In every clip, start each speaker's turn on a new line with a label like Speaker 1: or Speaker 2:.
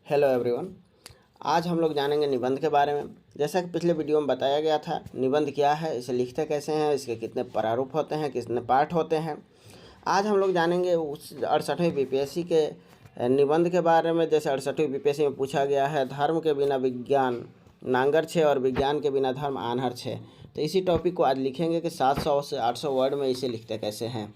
Speaker 1: Hello everyone. आज हम लोग जानेंगे निबंध के बारे में। जैसा कि पिछले वीडियो में बताया गया था, निबंध क्या है, इसे लिखते कैसे हैं, इसके कितने प्रारूप होते हैं, कितने पार्ट होते हैं। आज हम लोग जानेंगे उस 68वीं बीपीएससी के निबंध के बारे में। जैसे 68वीं बीपीएससी में पूछा गया है, धर्म के बिना विज्ञान नांगर छे और विज्ञान के बिना धर्म आन्हर छे। तो इसी टॉपिक को आज लिखेंगे कि 700 से 800 वर्ड में इसे लिखते कैसे हैं।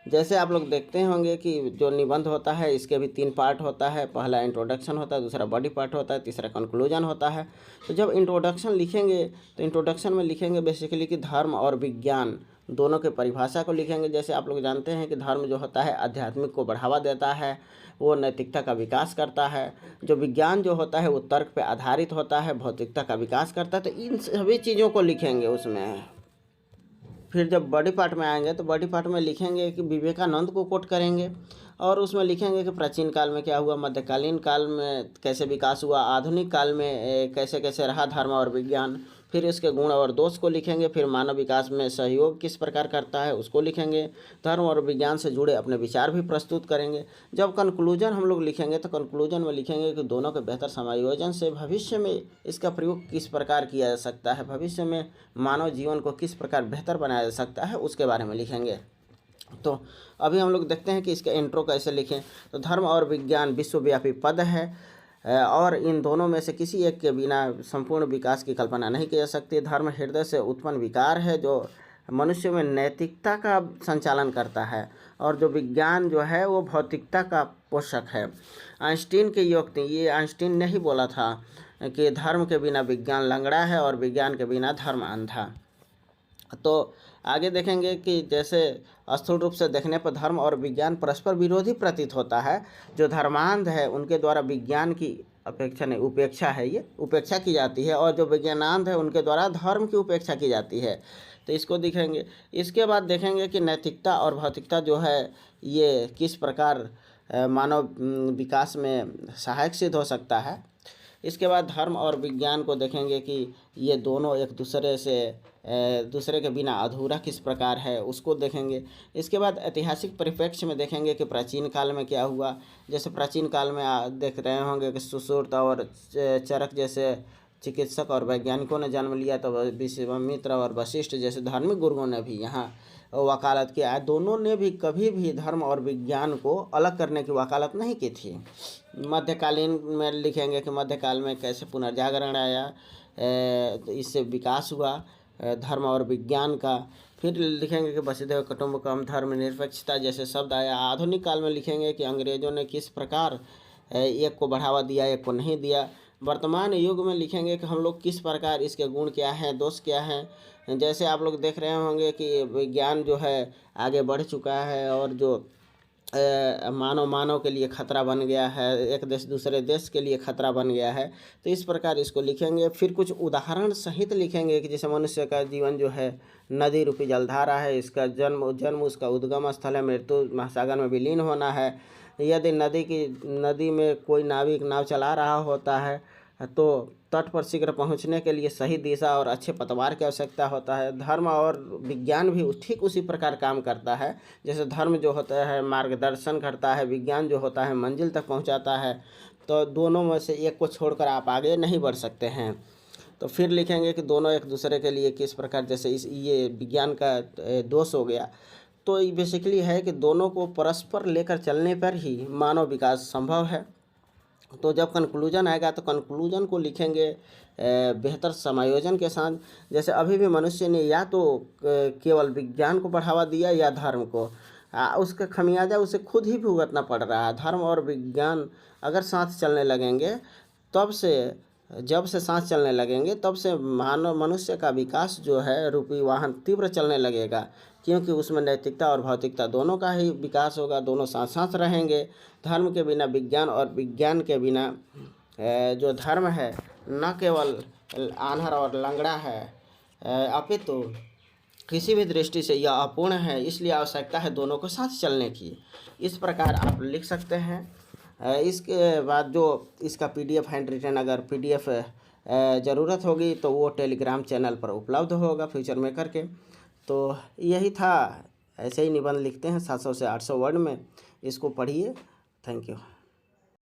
Speaker 1: जैसे आप लोग देखते होंगे कि जो निबंध होता है इसके भी 3 पार्ट होता है। पहला इंट्रोडक्शन होता है, दूसरा बॉडी पार्ट होता है, तीसरा कंक्लूजन होता है। तो जब इंट्रोडक्शन लिखेंगे तो इंट्रोडक्शन में लिखेंगे बेसिकली कि धर्म और विज्ञान दोनों के परिभाषा को लिखेंगे। जैसे आप लोग जानते हैं कि धर्म जो होता है आध्यात्मिक को बढ़ावा देता है, वो नैतिकता का विकास करता है। जो विज्ञान जो होता है वो तर्क पे आधारित होता है, भौतिकता का विकास करता है। तो इन सभी चीज़ों को लिखेंगे उसमें। फिर जब बॉडी पार्ट में आएंगे तो बॉडी पार्ट में लिखेंगे कि विवेकानंद को कोट करेंगे और उसमें लिखेंगे कि प्राचीन काल में क्या हुआ, मध्यकालीन काल में कैसे विकास हुआ, आधुनिक काल में कैसे कैसे रहा धर्म और विज्ञान। फिर इसके गुण और दोष को लिखेंगे। फिर मानव विकास में सहयोग किस प्रकार करता है उसको लिखेंगे। धर्म और विज्ञान से जुड़े अपने विचार भी प्रस्तुत करेंगे। जब कंक्लूजन हम लोग लिखेंगे तो कंक्लूजन में लिखेंगे कि दोनों के बेहतर समायोजन से भविष्य में इसका प्रयोग किस प्रकार किया जा सकता है, भविष्य में मानव जीवन को किस प्रकार बेहतर बनाया जा सकता है उसके बारे में लिखेंगे। तो अभी हम लोग देखते हैं कि इसका इंट्रो कैसे लिखें। तो धर्म और विज्ञान विश्वव्यापी पद है और इन दोनों में से किसी एक के बिना संपूर्ण विकास की कल्पना नहीं की जा सकती। धर्म हृदय से उत्पन्न विकार है जो मनुष्य में नैतिकता का संचालन करता है और जो विज्ञान जो है वो भौतिकता का पोषक है। आइंस्टीन की युक्ति, ये आइंस्टीन ने ही बोला था कि धर्म के बिना विज्ञान लंगड़ा है और विज्ञान के बिना धर्म अंधा। तो आगे देखेंगे कि जैसे स्थूल रूप से देखने पर धर्म और विज्ञान परस्पर विरोधी प्रतीत होता है। जो धर्मांध है उनके द्वारा विज्ञान की अपेक्षा नहीं उपेक्षा है, ये उपेक्षा की जाती है, और जो विज्ञानांध है उनके द्वारा धर्म की उपेक्षा की जाती है। तो इसको दिखेंगे। इसके बाद देखेंगे कि नैतिकता और भौतिकता जो है ये किस प्रकार मानव विकास में सहायक सिद्ध हो सकता है। इसके बाद धर्म और विज्ञान को देखेंगे कि ये दोनों एक दूसरे के बिना अधूरा किस प्रकार है उसको देखेंगे। इसके बाद ऐतिहासिक परिप्रेक्ष्य में देखेंगे कि प्राचीन काल में क्या हुआ। जैसे प्राचीन काल में देख रहे होंगे कि सुश्रुत और चरक जैसे चिकित्सक और वैज्ञानिकों ने जन्म लिया, तो विश्वामित्र और वशिष्ठ जैसे धार्मिक गुरुओं ने भी यहाँ वकालत किया। दोनों ने भी कभी भी धर्म और विज्ञान को अलग करने की वकालत नहीं की थी। मध्यकालीन में लिखेंगे कि मध्यकाल में कैसे पुनर्जागरण आया, इससे विकास हुआ धर्म और विज्ञान का। फिर लिखेंगे कि वसुधैव कुटुम्बकम, धर्मनिरपेक्षता जैसे शब्द आया। आधुनिक काल में लिखेंगे कि अंग्रेज़ों ने किस प्रकार एक को बढ़ावा दिया, एक को नहीं दिया। वर्तमान युग में लिखेंगे कि हम लोग किस प्रकार इसके गुण क्या हैं, दोष क्या हैं। जैसे आप लोग देख रहे होंगे कि विज्ञान जो है आगे बढ़ चुका है और जो मानव के लिए खतरा बन गया है, एक देश दूसरे देश के लिए खतरा बन गया है। तो इस प्रकार इसको लिखेंगे। फिर कुछ उदाहरण सहित लिखेंगे कि जैसे मनुष्य का जीवन जो है नदी रूपी जलधारा है, इसका जन्म उसका उद्गम स्थल है, मृत्यु महासागर में विलीन होना है। यदि नदी में कोई नाविक नाव चला रहा होता है तो तट पर शीघ्र पहुंचने के लिए सही दिशा और अच्छे पतवार की आवश्यकता होता है। धर्म और विज्ञान भी ठीक उसी प्रकार काम करता है। जैसे धर्म जो होता है मार्गदर्शन करता है, विज्ञान जो होता है मंजिल तक पहुंचाता है। तो दोनों में से एक को छोड़कर आप आगे नहीं बढ़ सकते हैं। तो फिर लिखेंगे कि दोनों एक दूसरे के लिए किस प्रकार, जैसे ये विज्ञान का दोष हो गया। तो ये बेसिकली है कि दोनों को परस्पर लेकर चलने पर ही मानव विकास संभव है। तो जब कंक्लूजन आएगा तो कंक्लूजन को लिखेंगे बेहतर समायोजन के साथ। जैसे अभी भी मनुष्य ने या तो केवल विज्ञान को बढ़ावा दिया या धर्म को, उसका खमियाजा उसे खुद ही भुगतना पड़ रहा है। धर्म और विज्ञान अगर साथ चलने लगेंगे जब से सांस चलने लगेंगे तब से मनुष्य का विकास जो है रूपी वाहन तीव्र चलने लगेगा, क्योंकि उसमें नैतिकता और भौतिकता दोनों का ही विकास होगा, दोनों साथ साथ रहेंगे। धर्म के बिना विज्ञान और विज्ञान के बिना जो धर्म है न केवल आन्हर और लंगड़ा है अपितु किसी भी दृष्टि से यह अपूर्ण है। इसलिए आवश्यकता है दोनों को साथ चलने की। इस प्रकार आप लिख सकते हैं। इसके बाद जो इसका पीडीएफ हैंड रिटन अगर पीडीएफ ज़रूरत होगी तो वो टेलीग्राम चैनल पर उपलब्ध होगा फ्यूचर मेकर के। तो यही था, ऐसे ही निबंध लिखते हैं 700 से 800 वर्ड में। इसको पढ़िए। Thank you.